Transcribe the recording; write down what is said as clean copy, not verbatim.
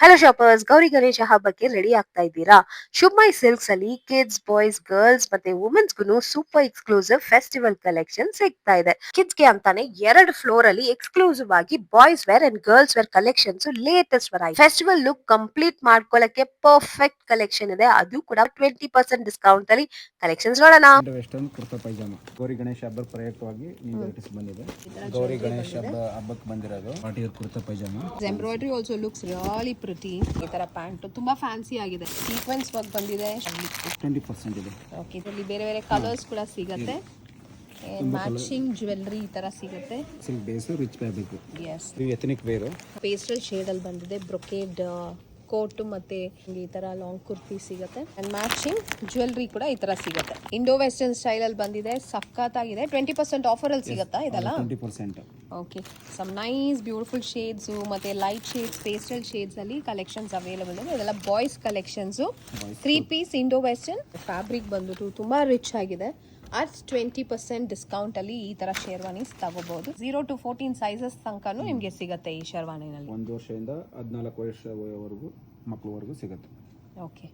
Hello shoppers, Gauri Ganesha ಹಬ್ಬಕ್ಕೆ ready ಆಗ್ತಾ ಇದ್ದೀರಾ? ಶುಭ್ಮೈ ಸಿಲ್ಕ್ಸ್ ಅಲ್ಲಿ ಕಿಡ್ಸ್, ಬಾಯ್ಸ್, ಗರ್ಲ್ಸ್ ಮತ್ತೆ ವುಮೆನ್ಸ್ ಗೂ ಸೂಪರ್ ಎಕ್ಸ್ಕ್ಲೂಸಿವ್ ಫೆಸ್ಟಿವಲ್ ಕಲೆಕ್ಷನ್ ಸಿಗ್ತಾ ಇದೆ. ಕಿಡ್ಸ್ ಗೆ ಅಂತಾನೆ 2 ಫ್ಲೋರ್ ಅಲ್ಲಿ ಎಕ್ಸ್ಕ್ಲೂಸಿವ್ ಆಗಿ boys wear and girls wear collections latest variety. Festival look complete ಮಾಡ್ಕೊಳ್ಳಕ್ಕೆ ಪರ್ಫೆಕ್ಟ್ ಕಲೆಕ್ಷನ್ ಇದೆ, ಅದು ಕೂಡ 20% ಡಿಸ್ಕೌಂಟ್ ಅಲ್ಲಿ. ಕಲೆಕ್ಷನ್ಸ್ ನೋಡೋಣ. ವೆಸ್ಟರ್ನ್ ಕುರ್ತಾ ಪೈಜಾಮ ಗೌರಿ ಗಣೇಶ ಹಬ್ಬದ ಪ್ರಯುಕ್ತವಾಗಿ ನ್ಯೂ ವೆರೈಟೀಸ್ ಬಂದಿದೆ. ಗೌರಿ ಗಣೇಶ ಹಬ್ಬಕ್ಕೆ ಬಂದಿರೋದು party kurta pyjama. Embroidery also looks really pretty. ಈ ತರ ಪ್ಯಾಂಟ್ ತುಂಬಾ ಫ್ಯಾನ್ಸಿ ಆಗಿದೆ. ಸೀಕ್ವೆನ್ಸ್ ವರ್ಕ್ ಬಂದಿದೆ. 20% ಇದೆ. ಓಕೆ, ಇದರಲ್ಲಿ ಬೇರೆ ಬೇರೆ ಕಲರ್ಸ್ ಕೂಡ ಸಿಗುತ್ತೆ. ಮ್ಯಾಚಿಂಗ್ ಜ್ಯುವೆಲ್ಲರಿ ಈ ತರ ಸಿಗುತ್ತೆ. Silk base rich fabric. Yes, ಇದು ಎಥನಿಕ್ ವೇರ್. ಪೇಸ್ಟಲ್ ಶೇಡ್ ಅಲ್ಲಿ ಬಂದಿದೆ. ಬ್ರೊಕೇಡ್ ಕೋಟ್ ಮತ್ತೆ ಈ ತರ ಲಾಂಗ್ ಕುರ್ತಿ ಸಿಗುತ್ತೆ. ಅಂಡ್ ಮ್ಯಾಚಿಂಗ್ ಜ್ಯುವೆಲ್ಲರಿ ಕೂಡ ಈ ತರ ಸಿಗುತ್ತೆ. ಇಂಡೋ ವೆಸ್ಟರ್ನ್ ಸ್ಟೈಲ್ ಅಲ್ಲಿ ಬಂದಿದೆ. ಸಖತ್ತಾಗಿದೆ. 20% ಆಫರ್ ಅಲ್ಲಿ ಸಿಗುತ್ತಾ ಇದೆಲ್ಲ? 20%. Okay, some nice beautiful shades ಮತ್ತೆ ಲೈಟ್ ಶೇಡ್ಸ್, ಪೇಸ್ಟಲ್ ಶೇಡ್ಸ್ ಅಲ್ಲಿ ಕಲೆಕ್ಷನ್ಸ್ ಅವೈಲೇಬಲ್ ಇದೆ. ಇದೆಲ್ಲ boys collections. 3 piece Indo western fabric ಬಂದ್ಬಿಟ್ಟು ತುಂಬಾ ರಿಚ್ ಆಗಿದೆ. ಅಟ್ 20% ಡಿಸ್ಕೌಂಟ್ ಅಲ್ಲಿ ಈ ತರ ಶೇರ್ವಾನೀಸ್ ತಗೋಬಹುದು. 0 to 14 ಸೈಜಸ್ ತನಕನೂ ನಿಮಗೆ ಸಿಗುತ್ತೆ ಈ ಶೇರ್ವಾನಿನಲ್ಲಿ. 1 ವರ್ಷದಿಂದ 14 ವರ್ಷವರೆಗೂ ಮಕ್ಕಳವರೆಗೂ ಸಿಗುತ್ತೆ. ಓಕೆ.